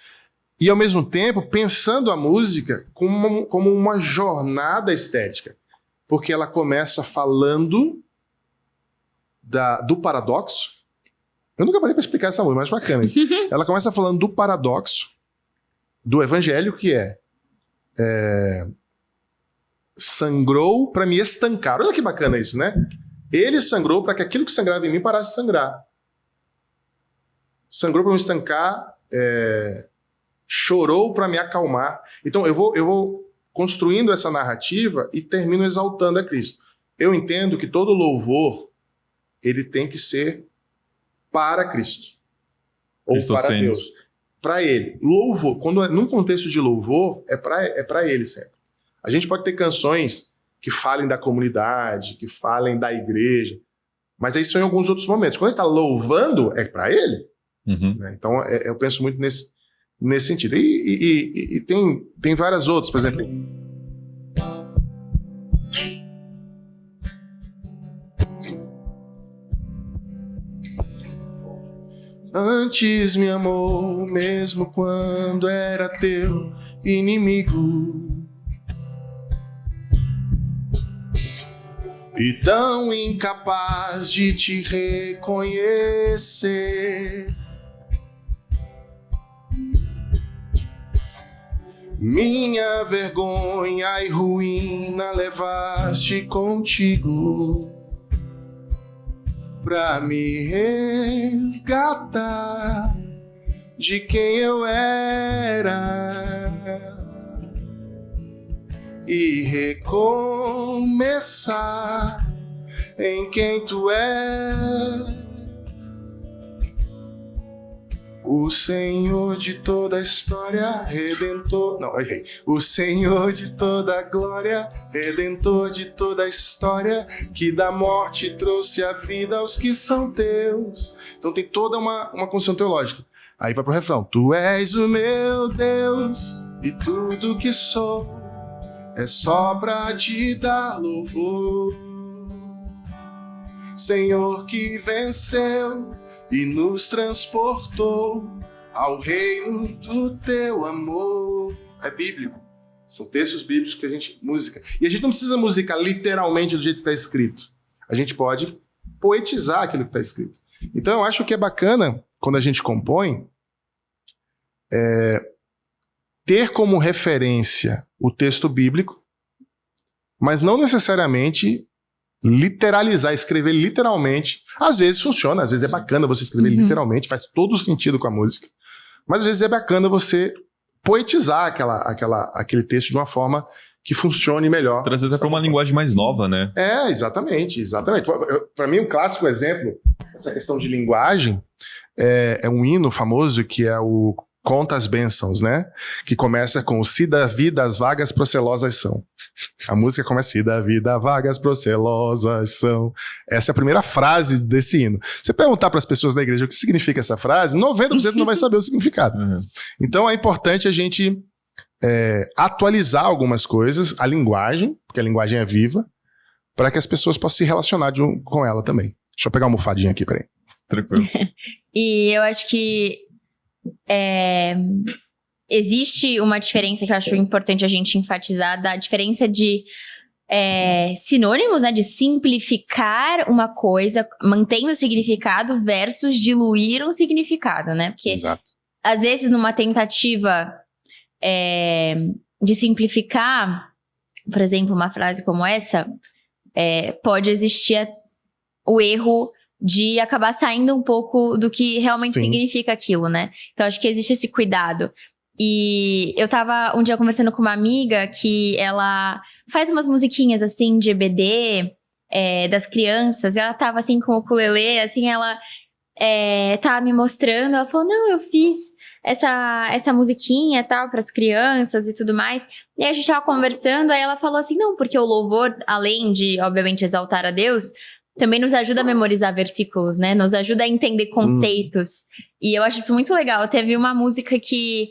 Speaker 3: E, ao mesmo tempo, pensando a música como uma jornada estética. Porque ela começa falando do paradoxo. Eu nunca parei para explicar essa música, mas bacana isso. Ela começa falando do paradoxo do evangelho, que sangrou para me estancar. Olha que bacana isso, né? Ele sangrou para que aquilo que sangrava em mim parasse de sangrar. Sangrou para me estancar, chorou para me acalmar. Então eu vou construindo essa narrativa e termino exaltando a Cristo. Eu entendo que todo louvor ele tem que ser para Cristo. Ou para Deus. Para Ele. Louvor, quando num contexto de louvor, é para Ele sempre. A gente pode ter canções que falem da comunidade, que falem da igreja, mas aí são em alguns outros momentos. Quando ele está louvando, é para Ele. Né? Então, eu penso muito nesse sentido. E tem várias outras, por exemplo... Antes me amou, mesmo quando era teu inimigo. e tão incapaz de te reconhecer. Minha vergonha e ruína levaste contigo pra me resgatar de quem eu era e recomeçar em quem tu és. O Senhor de toda a história, Redentor... Não, errei. O Senhor de toda a glória, Redentor de toda a história, que da morte trouxe a vida aos que são teus. Então tem toda uma construção teológica. Aí vai pro refrão. Tu és o meu Deus, e tudo que sou é só pra te dar louvor. Senhor que venceu e nos transportou ao reino do teu amor. É bíblico. São textos bíblicos que a gente... Música. E a gente não precisa musicar literalmente do jeito que está escrito. A gente pode poetizar aquilo que está escrito. Então eu acho que é bacana, quando a gente compõe, ter como referência o texto bíblico, mas não necessariamente literalizar, escrever literalmente. Às vezes funciona, às vezes é bacana você escrever literalmente, faz todo sentido com a música. Mas às vezes é bacana você poetizar aquele texto de uma forma que funcione melhor.
Speaker 2: Trazer até para uma linguagem mais nova, né?
Speaker 3: Exatamente. Para mim, um clássico exemplo, essa questão de linguagem, é um hino famoso que é o Conta as Bênçãos, né? Que começa com se da vida as vagas procelosas são. A música começa se da vida vagas procelosas são. Essa é a primeira frase desse hino. Se você perguntar para as pessoas da igreja o que significa essa frase, 90% não vai saber o significado. Então é importante a gente atualizar algumas coisas, a linguagem, porque a linguagem é viva, para que as pessoas possam se relacionar com ela também. Deixa eu pegar uma almofadinha aqui, peraí.
Speaker 2: Tranquilo.
Speaker 1: E eu acho que existe uma diferença que eu acho importante a gente enfatizar, da diferença de sinônimos, né, de simplificar uma coisa, mantendo o significado, versus diluir um significado, né? Porque,
Speaker 3: Exato.
Speaker 1: às vezes, numa tentativa de simplificar, por exemplo, uma frase como essa, pode existir o erro de acabar saindo um pouco do que realmente significa aquilo, né? Então, acho que existe esse cuidado. E eu tava um dia conversando com uma amiga que ela faz umas musiquinhas, assim, de EBD, das crianças. E ela tava, assim, com o ukulele, assim, ela tava me mostrando. Ela falou, não, eu fiz essa musiquinha, tal, pras crianças e tudo mais. E aí a gente tava conversando, aí ela falou assim, não, porque o louvor, além de, obviamente, exaltar a Deus, também nos ajuda a memorizar versículos, né? Nos ajuda a entender conceitos. E eu acho isso muito legal. Teve uma música que,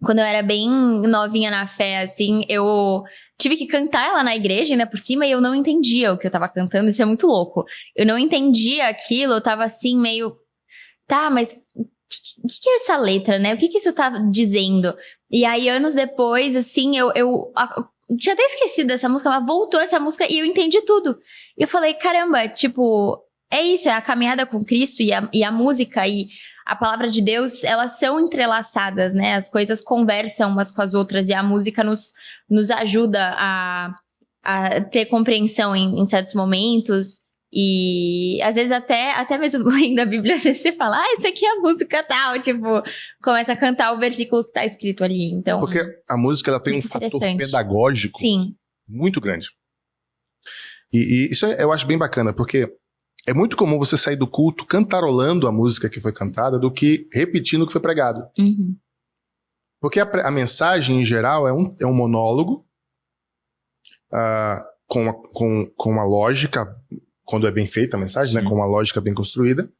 Speaker 1: quando eu era bem novinha na fé, assim, eu tive que cantar ela na igreja, ainda por cima, e eu não entendia o que eu tava cantando. Isso é muito louco. Eu não entendia aquilo, eu tava assim, meio... Tá, mas o que é essa letra, né? O que isso tá dizendo? E aí, anos depois, assim, eu tinha até esquecido dessa música, mas voltou essa música e eu entendi tudo. E eu falei, caramba, tipo, é isso, é a caminhada com Cristo e a música e a palavra de Deus, elas são entrelaçadas, né? As coisas conversam umas com as outras e a música nos ajuda a ter compreensão em certos momentos. E às vezes até mesmo lendo a Bíblia, às vezes você fala, isso aqui é a música tal, tipo, começa a cantar o versículo que tá escrito ali, então...
Speaker 3: Porque a música, ela tem um fator pedagógico muito grande. E isso eu acho bem bacana, porque é muito comum você sair do culto cantarolando a música que foi cantada do que repetindo o que foi pregado. Porque a mensagem, em geral, é um monólogo com uma lógica... Quando é bem feita a mensagem, né, com uma lógica bem construída,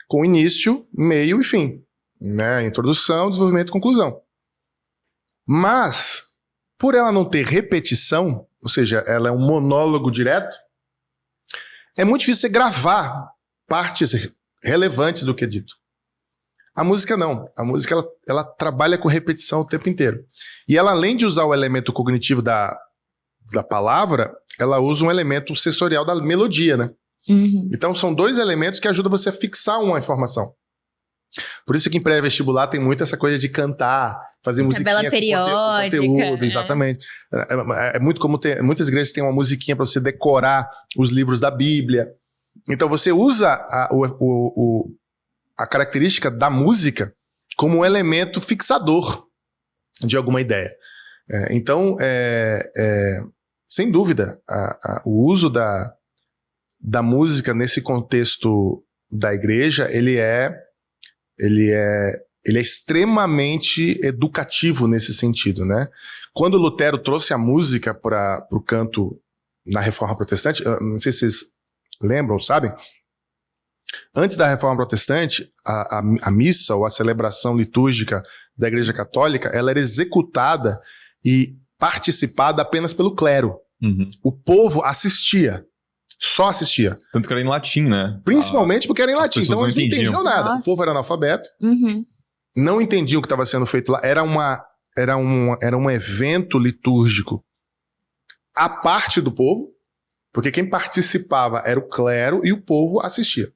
Speaker 3: com início, meio e fim. Né, introdução, desenvolvimento e conclusão. Mas, por ela não ter repetição, ou seja, ela é um monólogo direto, é muito difícil você gravar partes relevantes do que é dito. A música não. A música ela trabalha com repetição o tempo inteiro. E ela, além de usar o elemento cognitivo da palavra, ela usa um elemento sensorial da melodia, né? Então são dois elementos que ajudam você a fixar uma informação. Por isso que em pré-vestibular tem muito essa coisa de cantar, fazer musiquinha
Speaker 1: tabela periódica,
Speaker 3: com conteúdo, exatamente. É muito como muitas igrejas têm uma musiquinha para você decorar os livros da Bíblia. Então você usa a característica da música como um elemento fixador de alguma ideia. Então, sem dúvida, o uso da música nesse contexto da igreja, ele é extremamente educativo nesse sentido, né? Quando Lutero trouxe a música para o canto na Reforma Protestante, não sei se vocês lembram ou sabem, antes da Reforma Protestante, a missa ou a celebração litúrgica da Igreja Católica, ela era executada e participada apenas pelo clero. O povo assistia. Só assistia.
Speaker 2: Tanto que era em latim, né?
Speaker 3: Principalmente porque era em latim. Então eles não entendiam nada.
Speaker 1: Nossa.
Speaker 3: O povo era analfabeto, não entendiam o que estava sendo feito lá. Era um evento litúrgico à parte do povo, porque quem participava era o clero e o povo assistia.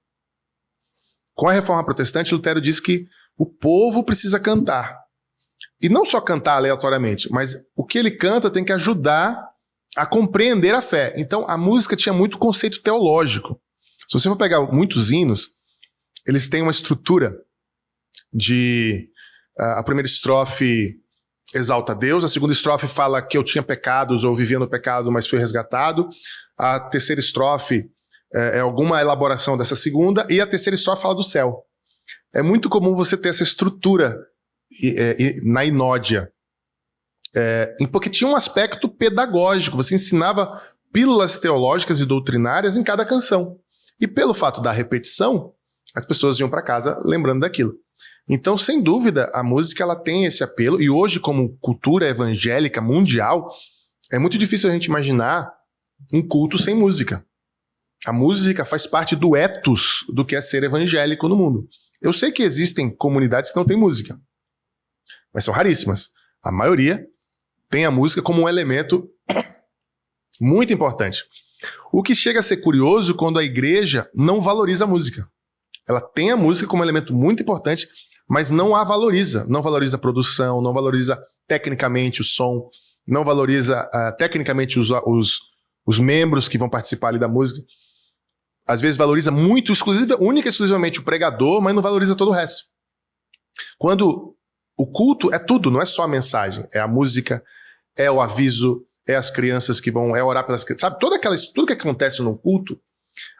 Speaker 3: Com a Reforma Protestante, Lutero disse que o povo precisa cantar. E não só cantar aleatoriamente, mas o que ele canta tem que ajudar a compreender a fé. Então, a música tinha muito conceito teológico. Se você for pegar muitos hinos, eles têm uma estrutura de... a primeira estrofe exalta a Deus, a segunda estrofe fala que eu tinha pecados ou vivia no pecado, mas fui resgatado. A terceira estrofe é alguma elaboração dessa segunda, e a terceira estrofe fala do céu. É muito comum você ter essa estrutura na inódia. Porque tinha um aspecto pedagógico, você ensinava pílulas teológicas e doutrinárias em cada canção. E pelo fato da repetição, as pessoas iam para casa lembrando daquilo. Então, sem dúvida, a música ela tem esse apelo, e hoje, como cultura evangélica mundial, é muito difícil a gente imaginar um culto sem música. A música faz parte do ethos do que é ser evangélico no mundo. Eu sei que existem comunidades que não têm música, mas são raríssimas. A maioria tem a música como um elemento muito importante. O que chega a ser curioso quando a igreja não valoriza a música. Ela tem a música como um elemento muito importante, mas não a valoriza. Não valoriza a produção, não valoriza tecnicamente o som, não valoriza tecnicamente os membros que vão participar ali da música. Às vezes valoriza muito, única e exclusivamente o pregador, mas não valoriza todo o resto. Quando o culto é tudo, não é só a mensagem, é a música, é o aviso, é as crianças que vão, é orar pelas crianças, sabe? Tudo que acontece no culto,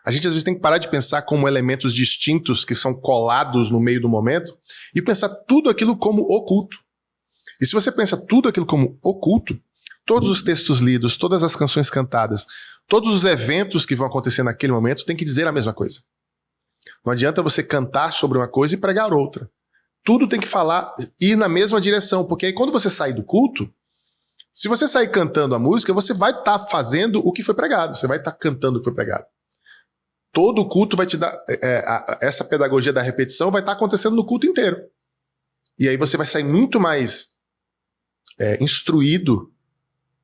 Speaker 3: a gente às vezes tem que parar de pensar como elementos distintos que são colados no meio do momento e pensar tudo aquilo como o culto. E se você pensa tudo aquilo como o culto, todos os textos lidos, todas as canções cantadas, todos os eventos que vão acontecer naquele momento tem que dizer a mesma coisa. Não adianta você cantar sobre uma coisa e pregar outra. Tudo tem que ir na mesma direção, porque aí quando você sair do culto, se você sair cantando a música, você vai estar fazendo o que foi pregado, você vai estar cantando o que foi pregado. Todo o culto vai te dar, essa pedagogia da repetição vai estar acontecendo no culto inteiro. E aí você vai sair muito mais instruído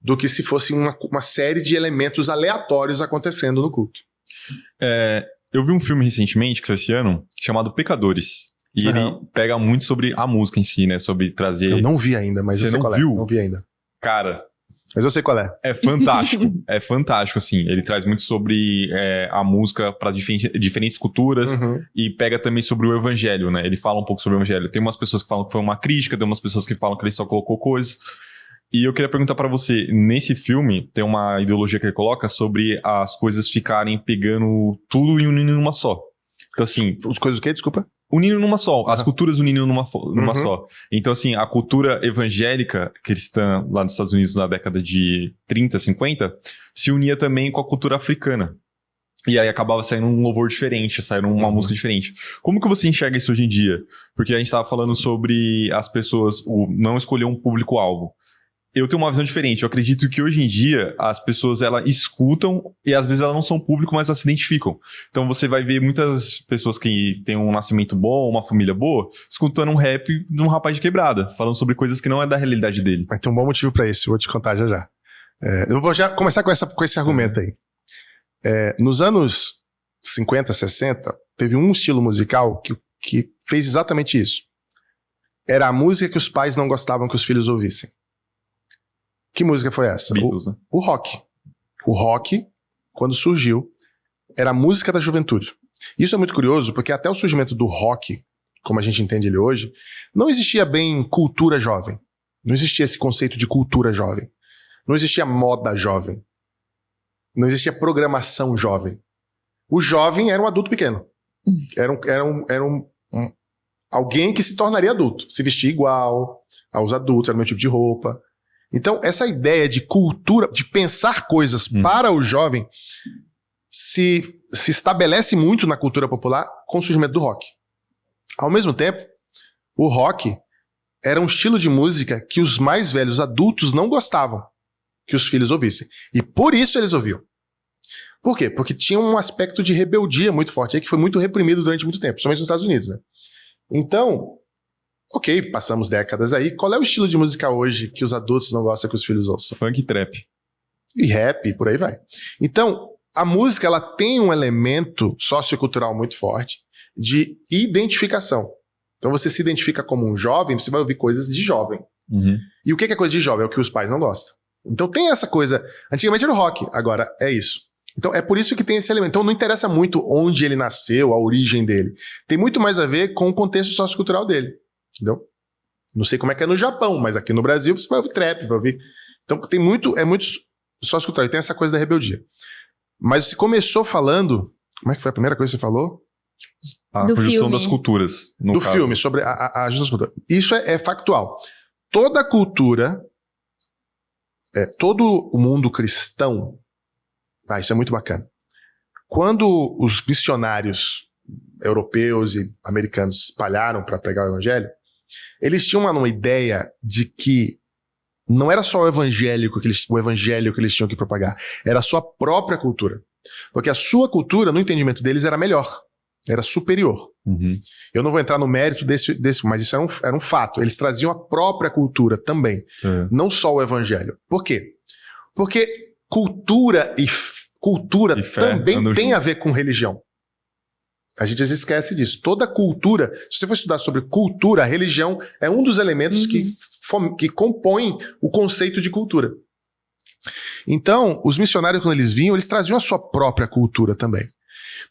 Speaker 3: do que se fosse uma série de elementos aleatórios acontecendo no culto.
Speaker 2: Eu vi um filme recentemente, que saiu esse ano, chamado Pecadores. E ele pega muito sobre a música em si, né? Sobre trazer...
Speaker 3: Eu não vi ainda, mas eu sei qual é. Não vi ainda.
Speaker 2: Cara...
Speaker 3: Mas eu sei qual é.
Speaker 2: É fantástico. É fantástico, assim. Ele traz muito sobre a música para diferentes culturas e pega também sobre o evangelho, né? Ele fala um pouco sobre o evangelho. Tem umas pessoas que falam que foi uma crítica, tem umas pessoas que falam que ele só colocou coisas. E eu queria perguntar pra você, nesse filme, tem uma ideologia que ele coloca sobre as coisas ficarem pegando tudo e unindo numa só. Então, assim...
Speaker 3: As coisas o quê? Desculpa?
Speaker 2: Unindo numa só. As culturas unindo numa só. Então, assim, a cultura evangélica cristã lá nos Estados Unidos na década de 30, 50, se unia também com a cultura africana. E aí acabava saindo um louvor diferente, saindo uma música diferente. Como que você enxerga isso hoje em dia? Porque a gente tava falando sobre as pessoas não escolher um público-alvo. Eu tenho uma visão diferente. Eu acredito que hoje em dia as pessoas elas escutam e às vezes elas não são público, mas elas se identificam. Então você vai ver muitas pessoas que têm um nascimento bom, uma família boa, escutando um rap de um rapaz de quebrada, falando sobre coisas que não é da realidade dele.
Speaker 3: Vai ter um bom motivo pra isso, eu vou te contar já já. Eu vou já começar com esse argumento aí. Nos anos 50, 60, teve um estilo musical que fez exatamente isso. Era a música que os pais não gostavam que os filhos ouvissem. Que música foi essa?
Speaker 2: Beatles, né?
Speaker 3: O rock. O rock, quando surgiu, era a música da juventude. Isso é muito curioso, porque até o surgimento do rock, como a gente entende ele hoje, não existia bem cultura jovem. Não existia esse conceito de cultura jovem. Não existia moda jovem. Não existia programação jovem. O jovem era um adulto pequeno. Era alguém que se tornaria adulto. Se vestia igual aos adultos, era o mesmo tipo de roupa. Então, essa ideia de cultura, de pensar coisas para o jovem, se estabelece muito na cultura popular com o surgimento do rock. Ao mesmo tempo, o rock era um estilo de música que os mais velhos adultos não gostavam que os filhos ouvissem. E por isso eles ouviam. Por quê? Porque tinha um aspecto de rebeldia muito forte aí, que foi muito reprimido durante muito tempo, principalmente nos Estados Unidos, né? Então, ok, passamos décadas aí. Qual é o estilo de música hoje que os adultos não gostam que os filhos ouçam?
Speaker 2: Funk e trap.
Speaker 3: E rap, por aí vai. Então, a música, ela tem um elemento sociocultural muito forte de identificação. Então, você se identifica como um jovem, você vai ouvir coisas de jovem.
Speaker 2: Uhum.
Speaker 3: E o que é coisa de jovem? É o que os pais não gostam. Então, tem essa coisa... Antigamente era o rock, agora é isso. Então, é por isso que tem esse elemento. Então, não interessa muito onde ele nasceu, a origem dele. Tem muito mais a ver com o contexto sociocultural dele. Entendeu? Não sei como é que é no Japão, mas aqui no Brasil você vai ouvir trap, vai ouvir... Então, é muito sociocultural. E tem essa coisa da rebeldia. Mas você começou falando... Como é que foi a primeira coisa que você falou?
Speaker 2: A conjunção das culturas.
Speaker 3: Do filme, sobre a junção das culturas. Isso é factual. Toda cultura, todo o mundo cristão... isso é muito bacana. Quando os missionários europeus e americanos espalharam para pregar o evangelho, eles tinham uma ideia de que não era só o evangelho que eles tinham que propagar, era a sua própria cultura. Porque a sua cultura, no entendimento deles, era melhor, era superior.
Speaker 2: Uhum.
Speaker 3: Eu não vou entrar no mérito desse mas isso era um fato. Eles traziam a própria cultura também, não só o evangelho. Por quê? Porque cultura e fé, também tem a ver com religião. A gente esquece disso. Toda cultura, se você for estudar sobre cultura, a religião é um dos elementos que compõem o conceito de cultura. Então, os missionários, quando eles vinham, eles traziam a sua própria cultura também.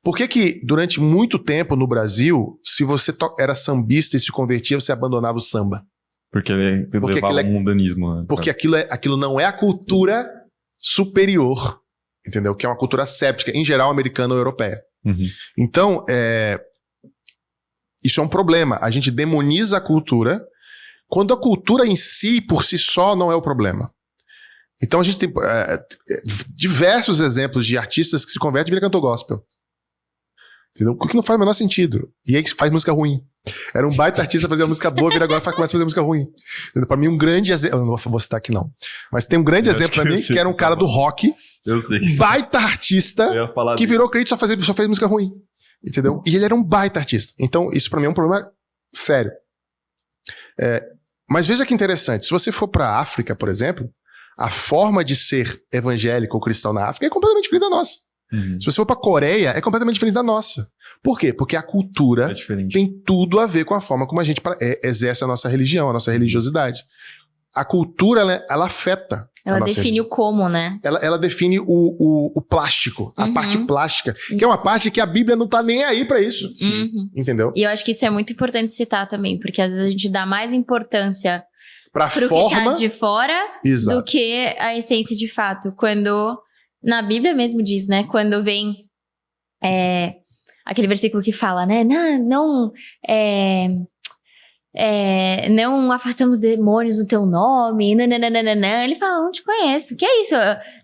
Speaker 3: Por que durante muito tempo no Brasil, se você era sambista e se convertia, você abandonava o samba?
Speaker 2: Porque ele levava ao mundanismo. Né?
Speaker 3: Porque aquilo não é a cultura superior, entendeu? Que é uma cultura séptica, em geral americana ou europeia.
Speaker 2: Uhum.
Speaker 3: Então, isso é um problema. A gente demoniza a cultura quando a cultura em si, por si só, não é o problema. Então a gente tem diversos exemplos de artistas que se convertem e viram cantor gospel. Entendeu? O que não faz o menor sentido. E aí faz música ruim. Era um baita artista fazer uma música boa, vira agora começa a fazer música ruim. Entendeu? Pra mim, um grande exemplo... Eu não vou citar aqui, não. Mas tem um grande exemplo pra mim, que era um cara do rock, baita artista, que virou crente e só fez música ruim. Entendeu? E ele era um baita artista. Então, isso pra mim é um problema sério. Mas veja que interessante. Se você for pra África, por exemplo, a forma de ser evangélico ou cristão na África é completamente diferente da nossa. Uhum. Se você for pra Coreia, é completamente diferente da nossa. Por quê? Porque a cultura tem tudo a ver com a forma como a gente exerce a nossa religião, a nossa religiosidade. A cultura, ela afeta.
Speaker 1: Ela define o como, né?
Speaker 3: Ela define o plástico, a parte plástica, que é uma parte que a Bíblia não tá nem aí pra isso. Entendeu?
Speaker 1: E eu acho que isso é muito importante citar também, porque às vezes a gente dá mais importância
Speaker 3: pra
Speaker 1: pro
Speaker 3: forma
Speaker 1: que tá de fora do que a essência de fato. Quando, na Bíblia mesmo diz, né? Quando vem aquele versículo que fala, né? Não afastamos demônios no teu nome, nananana. Ele fala, não te conheço. Que é isso?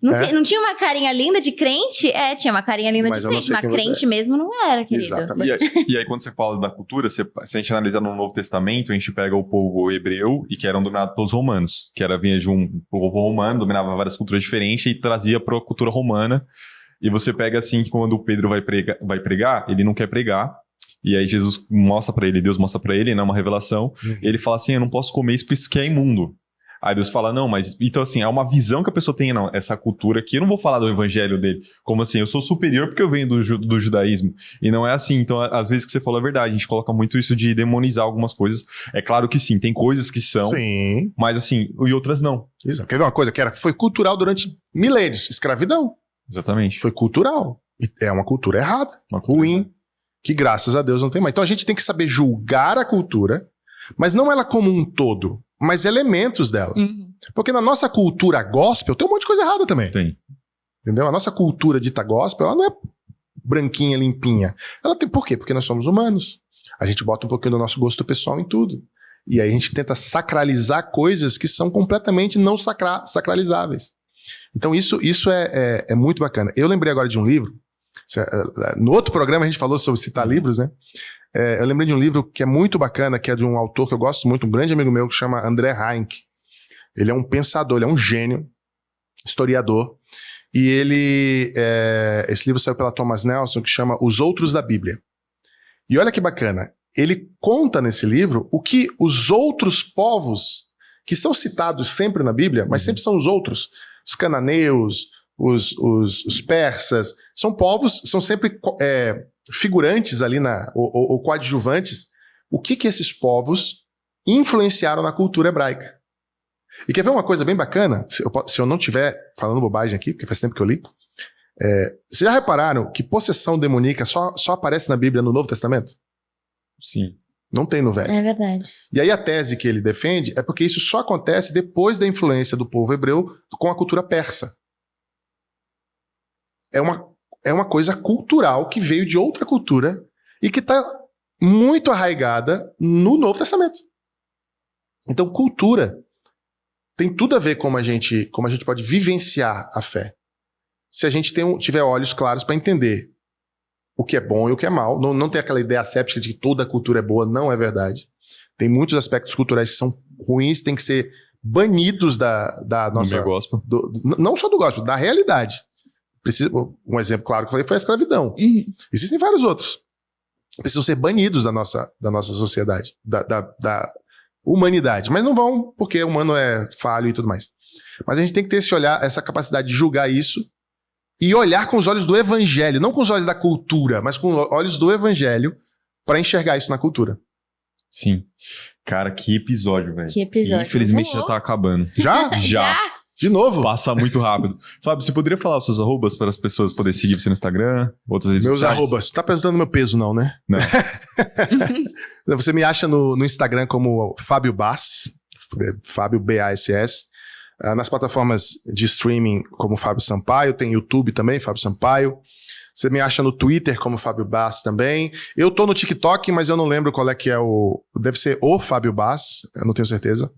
Speaker 1: Não tinha uma carinha linda de crente? Tinha uma carinha linda de crente, mas crente mesmo não era, querido.
Speaker 3: Exatamente.
Speaker 2: E aí, quando você fala da cultura, se a gente analisar no Novo Testamento, a gente pega o povo hebreu e que eram dominados pelos romanos, que vinha de um povo romano, dominava várias culturas diferentes e trazia para a cultura romana. E você pega assim, que quando o Pedro vai pregar, ele não quer pregar. E aí Jesus mostra pra ele, Deus mostra pra ele, né, uma revelação. Ele fala assim, eu não posso comer isso porque isso que é imundo. Aí Deus fala, não, mas... Então, assim, é uma visão que a pessoa tem, não, essa cultura aqui. Eu não vou falar do evangelho dele. Como assim, eu sou superior porque eu venho do judaísmo. E não é assim. Então, às vezes que você falou é verdade. A gente coloca muito isso de demonizar algumas coisas. É claro que sim, tem coisas que são.
Speaker 3: Sim.
Speaker 2: Mas assim, e outras não.
Speaker 3: Isso. Quer ver uma coisa foi cultural durante milênios? Escravidão.
Speaker 2: Exatamente.
Speaker 3: Foi cultural. E é uma cultura errada,
Speaker 2: Uma cultura
Speaker 3: ruim,
Speaker 2: errada.
Speaker 3: que graças a Deus não tem mais. Então a gente tem que saber julgar a cultura, mas não ela como um todo, mas elementos dela.
Speaker 1: Uhum.
Speaker 3: Porque na nossa cultura gospel tem um monte de coisa errada também.
Speaker 2: Tem.
Speaker 3: Entendeu? A nossa cultura dita gospel, ela não é branquinha, limpinha. Ela tem, por quê? Porque nós somos humanos. A gente bota um pouquinho do nosso gosto pessoal em tudo. E aí a gente tenta sacralizar coisas que são completamente não sacralizáveis. Então isso é muito bacana. Eu lembrei agora de um livro. No outro programa a gente falou sobre citar livros, né? Eu lembrei de um livro que é muito bacana, que é de um autor que eu gosto muito, um grande amigo meu, que chama André Heinck. Ele é um pensador, ele é um gênio, historiador. E esse livro saiu pela Thomas Nelson, que chama Os Outros da Bíblia. E olha que bacana, ele conta nesse livro o que os outros povos, que são citados sempre na Bíblia, mas sempre são os outros, os cananeus, os persas, são povos, são sempre figurantes ali, ou coadjuvantes, o que esses povos influenciaram na cultura hebraica. E quer ver uma coisa bem bacana? Se eu não estiver falando bobagem aqui, porque faz tempo que eu li, vocês já repararam que possessão demoníaca só aparece na Bíblia no Novo Testamento?
Speaker 2: Sim.
Speaker 3: Não tem no Velho.
Speaker 1: É verdade.
Speaker 3: E aí a tese que ele defende é porque isso só acontece depois da influência do povo hebreu com a cultura persa. É uma coisa cultural que veio de outra cultura e que está muito arraigada no Novo Testamento. Então, cultura tem tudo a ver com como a gente pode vivenciar a fé. Se a gente tiver olhos claros para entender o que é bom e o que é mal, não tem aquela ideia asséptica de que toda cultura é boa, não é verdade. Tem muitos aspectos culturais que são ruins, tem que ser banidos da nossa...
Speaker 2: No meio gospel.
Speaker 3: Não só do gospel, da realidade. Um exemplo claro que eu falei foi a escravidão.
Speaker 1: Uhum.
Speaker 3: Existem vários outros. Precisam ser banidos da nossa sociedade, da humanidade. Mas não vão, porque o humano é falho e tudo mais. Mas a gente tem que ter esse olhar, essa capacidade de julgar isso e olhar com os olhos do evangelho, não com os olhos da cultura, mas com os olhos do evangelho para enxergar isso na cultura.
Speaker 2: Sim. Cara, que episódio, velho.
Speaker 1: Que episódio.
Speaker 2: Infelizmente
Speaker 1: Voou.
Speaker 2: já tá acabando.
Speaker 3: Já?
Speaker 2: Já.
Speaker 3: De novo?
Speaker 2: Passa muito rápido. Fábio, você poderia falar os seus arrobas para as pessoas poderem seguir você no Instagram, outras redes
Speaker 3: Meus
Speaker 2: sociais?
Speaker 3: arrobas. Tá pensando no meu peso, não, né?
Speaker 2: Não.
Speaker 3: Você me acha no Instagram como Fábio Bass, Fábio BASS. Nas plataformas de streaming como Fábio Sampaio, tem YouTube também, Fábio Sampaio. Você me acha no Twitter como Fábio Bass também. Eu tô no TikTok, mas eu não lembro qual é que é deve ser o Fábio Bass, eu não tenho certeza.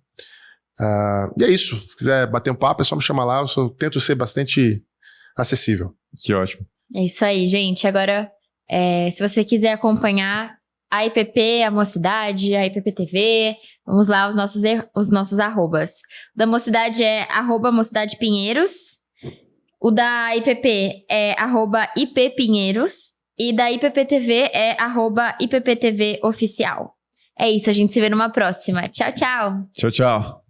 Speaker 3: E é isso. Se quiser bater um papo, é só me chamar lá. Eu tento ser bastante acessível.
Speaker 2: Que ótimo.
Speaker 1: É isso aí, gente. Agora, se você quiser acompanhar a IPP, a Mocidade, a IPP TV, vamos lá, os nossos arrobas. O da Mocidade é @mocidadepinheiros. O da IPP é @IPPinheiros. E da IPP TV é @IPPTVOficial. É isso, a gente se vê numa próxima. Tchau, tchau!
Speaker 2: Tchau, tchau.